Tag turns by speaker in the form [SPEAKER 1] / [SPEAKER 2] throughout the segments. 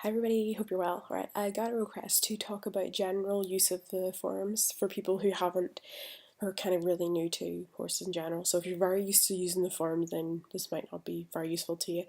[SPEAKER 1] Hi everybody, hope you're well. Right, I got a request to talk about general use of the forums for people who are kind of really new to horses in general. So if you're very used to using the forums, then this might not be very useful to you.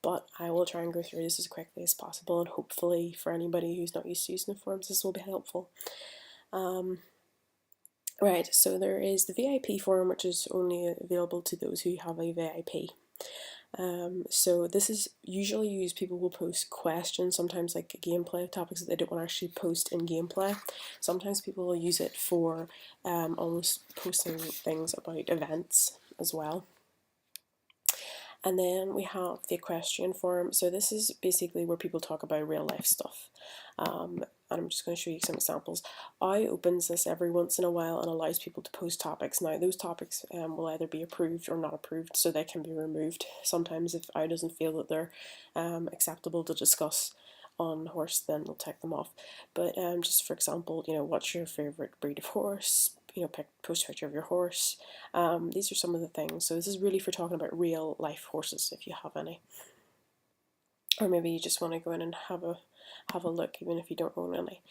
[SPEAKER 1] But I will try and go through this as quickly as possible, and hopefully for anybody who's not used to using the forums, this will be helpful. Right, so there is the VIP forum, which is only available to those who have a VIP. So this is usually used, people will post questions, sometimes like gameplay topics that they don't want to actually post in gameplay. Sometimes people will use it for almost posting things about events as well. And then we have the Equestrian forum. So this is basically where people talk about real life stuff. And I'm just going to show you some examples. I opens this every once in a while and allows people to post topics. Now those topics will either be approved or not approved, so they can be removed. Sometimes if I doesn't feel that they're acceptable to discuss on horse, then we'll take them off. But just for example, what's your favourite breed of horse? Post a picture of your horse. These are some of the things. So this is really for talking about real life horses, if you have any. Or maybe you just want to go in and have a look, even if you don't own any.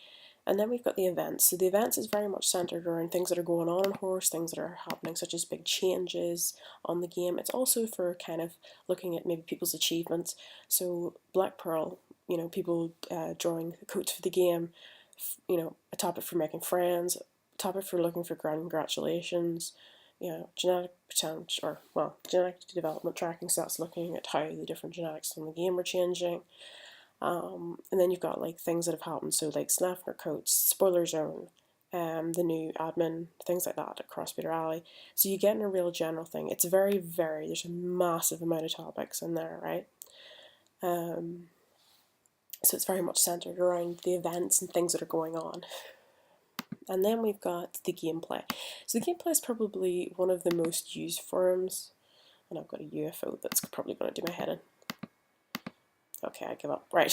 [SPEAKER 1] And then we've got the events. So the events is very much centered around things that are going on horse, things that are happening, such as big changes on the game. It's also for kind of looking at maybe people's achievements. So Black Pearl, people drawing coats for the game, a topic for making friends, a topic for looking for congratulations, genetic potential, genetic development tracking, so that's looking at how the different genetics in the game are changing. And then you've got like things that have happened, so like Snafner Coats, Spoiler Zone, the new admin, things like that at Crossbreeder Alley. So you get in a real general thing. It's there's a massive amount of topics in there, right? So it's very much centered around the events and things that are going on. And then we've got the gameplay. So the gameplay is probably one of the most used forums. And I've got a UFO that's probably going to do my head in. Okay, I give up. Right.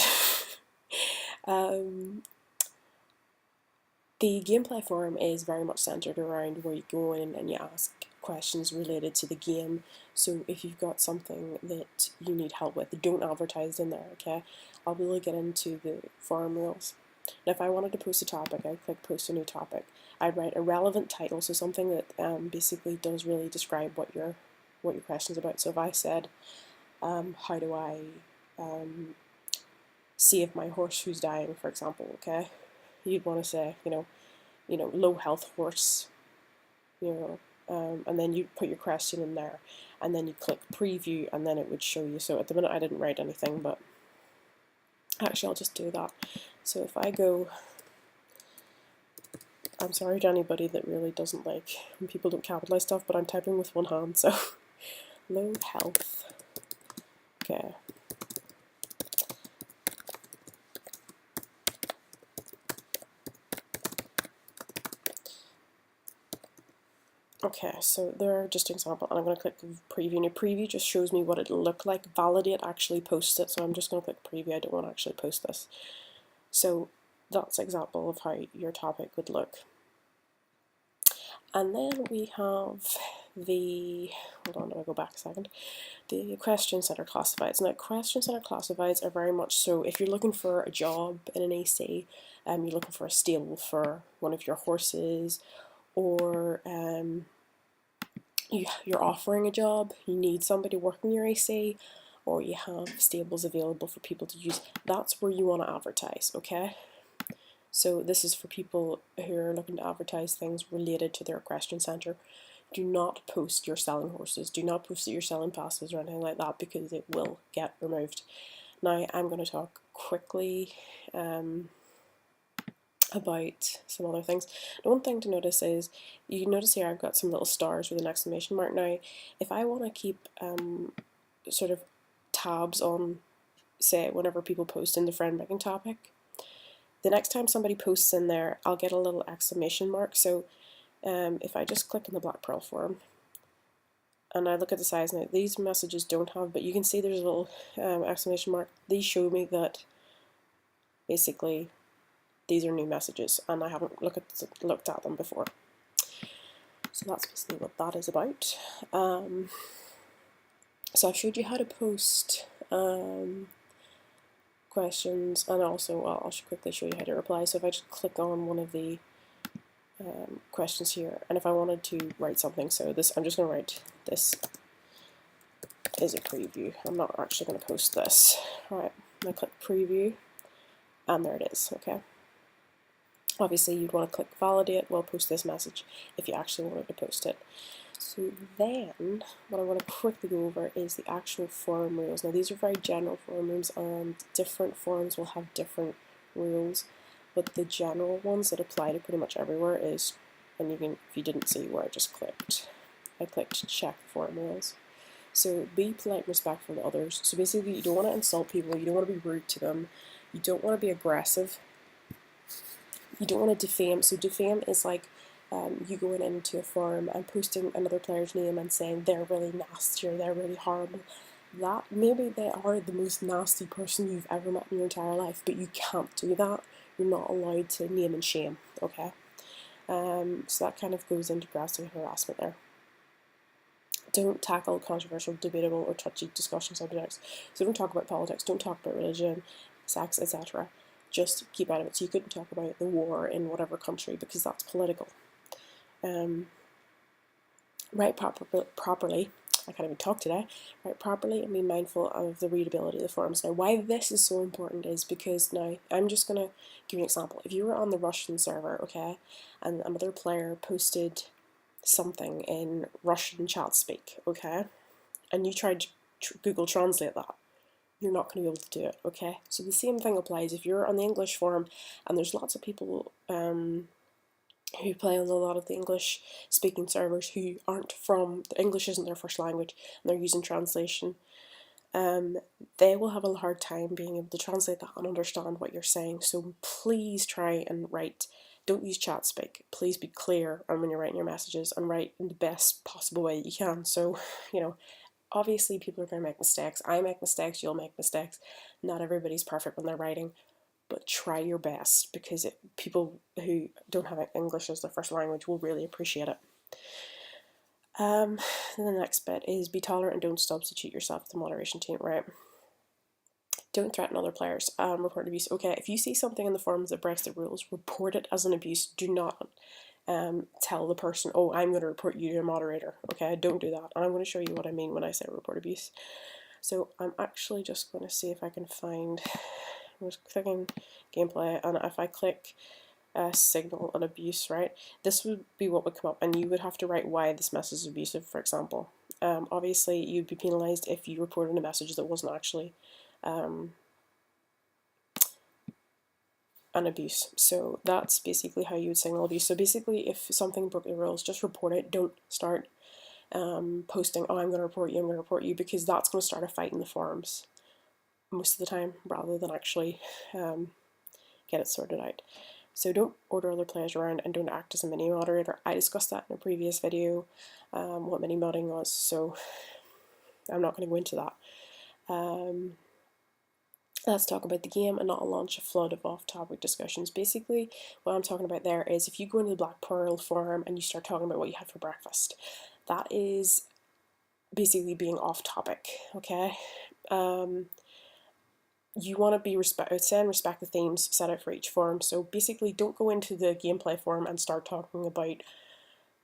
[SPEAKER 1] The gameplay forum is very much centered around where you go in and you ask questions related to the game. So if you've got something that you need help with, don't advertise in there, okay? I'll really get into the forum rules. Now if I wanted to post a topic, I'd click post a new topic. I'd write a relevant title, so something that basically does really describe what your question's about. So if I said, how do I save my horse who's dying, for example, okay? You'd want to say, low health horse, and then you put your question in there, and then you click preview, and then it would show you. So at the minute I didn't write anything, but actually I'll just do that. So if I go, I'm sorry to anybody that really doesn't like when people don't capitalize stuff, but I'm typing with one hand, so low health, okay. Okay, so there are just examples, and I'm going to click preview. Now preview just shows me what it'll look like. Validate actually posts it, so I'm just going to click preview. I don't want to actually post this. So that's an example of how your topic would look. And then we have the, hold on, let me go back a second, the question center classifieds. Now question center classifieds are very much so, if you're looking for a job in an AC, you're looking for a stable for one of your horses, or you're offering a job, you need somebody working your AC, or you have stables available for people to use, that's where you want to advertise, okay? So this is for people who are looking to advertise things related to their equestrian centre. Do not post you're selling horses, do not post that you're selling passes or anything like that, because it will get removed. Now I'm going to talk quickly about some other things. The one thing to notice is, you can notice here I've got some little stars with an exclamation mark. Now if I want to keep sort of tabs on, say, whenever people post in the friend making topic, the next time somebody posts in there, I'll get a little exclamation mark. So if I just click in the Black Pearl forum and I look at the size, now these messages don't have, but you can see there's a little exclamation mark. These show me that basically these are new messages and I haven't looked at them before. So that's basically what that is about. So I've showed you how to post questions, and also I'll quickly show you how to reply. So if I just click on one of the questions here, and if I wanted to write something, so this, I'm just going to write, this is a preview. I'm not actually going to post this. Alright, I click preview, and there it is. Okay. Obviously, you'd want to click validate. We'll post this message if you actually wanted to post it. So then, what I want to quickly go over is the actual forum rules. Now, these are very general forum rules, and different forums will have different rules, but the general ones that apply to pretty much everywhere is, and you can, if you didn't see where I just clicked, I clicked check forum rules. So be polite and respectful to others. So basically, you don't want to insult people, you don't want to be rude to them, you don't want to be aggressive, you don't want to defame. So defame is like you going into a forum and posting another player's name and saying they're really nasty or they're really horrible. That, maybe they are the most nasty person you've ever met in your entire life, but you can't do that. You're not allowed to name and shame, okay? So that kind of goes into aggressive harassment there. Don't tackle controversial, debatable, or touchy discussion subjects. So don't talk about politics, don't talk about religion, sex, etc. Just keep out of it. So you couldn't talk about the war in whatever country because that's political. Write properly. I can't even talk today. Write properly and be mindful of the readability of the forums. Now, why this is so important is because, now, I'm just going to give you an example. If you were on the Russian server, okay, and another player posted something in Russian chat speak, okay, and you tried to Google Translate that, you're not going to be able to do it, okay? So the same thing applies if you're on the English forum and there's lots of people who play on a lot of the English speaking servers who aren't from, the English isn't their first language, and they're using translation. They will have a hard time being able to translate that and understand what you're saying. So please try and write. Don't use chat speak. Please be clear when you're writing your messages and write in the best possible way you can. So, you know, obviously people are going to make mistakes. I make mistakes, you'll make mistakes. Not everybody's perfect when they're writing, but try your best because people who don't have English as their first language will really appreciate it. Then the next bit is be tolerant and don't substitute yourself with the moderation team, right? Don't threaten other players. Report abuse. Okay, if you see something in the forums that breaks the rules, report it as an abuse. Do not tell the person, oh, I'm going to report you to a moderator. Okay, don't do that. And I'm going to show you what I mean when I say report abuse. So I'm actually just going to see if I can find, I'm just clicking gameplay, and if I click signal and abuse, right, this would be what would come up, and you would have to write why this message is abusive, for example. Obviously, you'd be penalised if you reported a message that wasn't actually an abuse. So that's basically how you would signal abuse. So basically, if something broke the rules, just report it. Don't start posting, oh, I'm going to report you, I'm going to report you, because that's going to start a fight in the forums most of the time, rather than actually get it sorted out. So don't order other players around and don't act as a mini moderator. I discussed that in a previous video, what mini modding was, so I'm not going to go into that. Let's talk about the game and not launch a flood of off-topic discussions. Basically, what I'm talking about there is if you go into the Black Pearl forum and you start talking about what you had for breakfast, that is basically being off-topic, okay? You want to be respect the themes set out for each forum. So basically, don't go into the gameplay forum and start talking about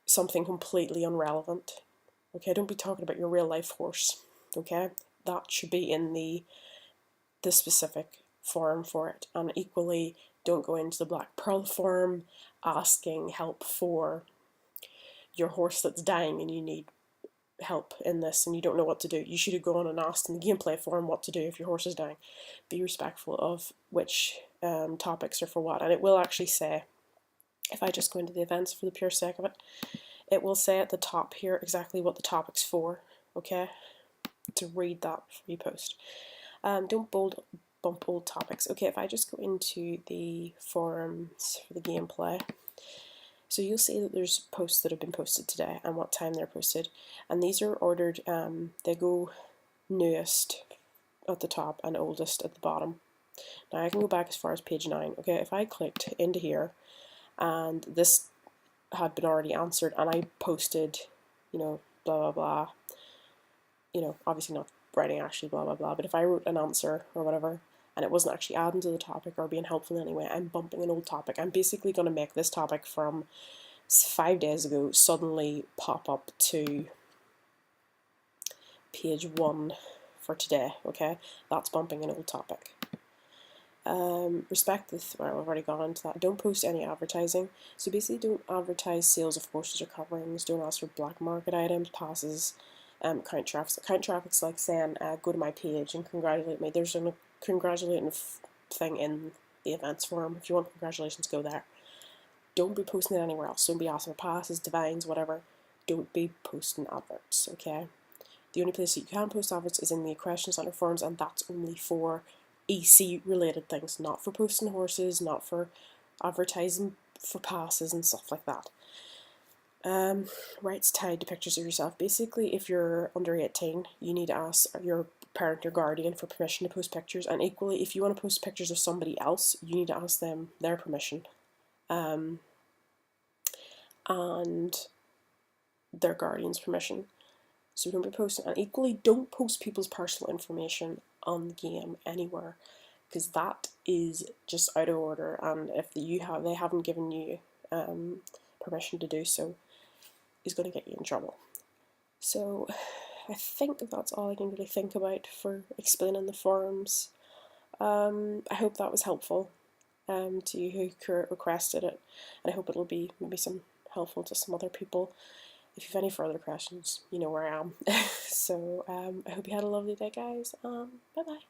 [SPEAKER 1] something completely irrelevant. Okay, don't be talking about your real life horse. Okay, that should be in the specific forum for it. And equally, don't go into the Black Pearl forum asking help for your horse that's dying and you need help in this and you don't know what to do. You should have gone and asked in the gameplay forum what to do if your horse is dying. Be respectful of which topics are for what, and it will actually say, if I just go into the events for the pure sake of it, it will say at the top here exactly what the topic's for, okay, to read that before you post. Don't bump old topics. Okay, if I just go into the forums for the gameplay, so you'll see that there's posts that have been posted today and what time they're posted, and these are ordered, they go newest at the top and oldest at the bottom. Now I can go back as far as page 9. Okay, if I clicked into here and this had been already answered and I posted, you know, blah blah blah, you know, obviously not writing actually blah blah blah, but if I wrote an answer or whatever and it wasn't actually adding to the topic or being helpful in any way, I'm bumping an old topic. I'm basically going to make this topic from 5 days ago suddenly pop up to page 1 for today, okay? That's bumping an old topic. Respect the, well, I've already gone into that. Don't post any advertising. So basically don't advertise sales of courses or coverings, don't ask for black market items, passes, count traffic. Count traffic's like saying, go to my page and congratulate me. There's a congratulating thing in the events forum. If you want congratulations, go there. Don't be posting it anywhere else. Don't be asking for passes, divines, whatever. Don't be posting adverts, okay? The only place that you can post adverts is in the Equestrian Centre forums, and that's only for EC related things, not for posting horses, not for advertising for passes and stuff like that. Rights tied to pictures of yourself. Basically, if you're under 18, you need to ask your parent or guardian for permission to post pictures, and equally, if you want to post pictures of somebody else, you need to ask them their permission. And their guardian's permission. So don't be posting, and equally don't post people's personal information on the game anywhere, because that is just out of order, and if they haven't given you permission to do so, is going to get you in trouble. So I think that's all I can really think about for explaining the forums. I hope that was helpful to you who requested it, and I hope it'll be maybe some helpful to some other people. If you have any further questions, you know where I am. So I hope you had a lovely day, guys. Bye bye.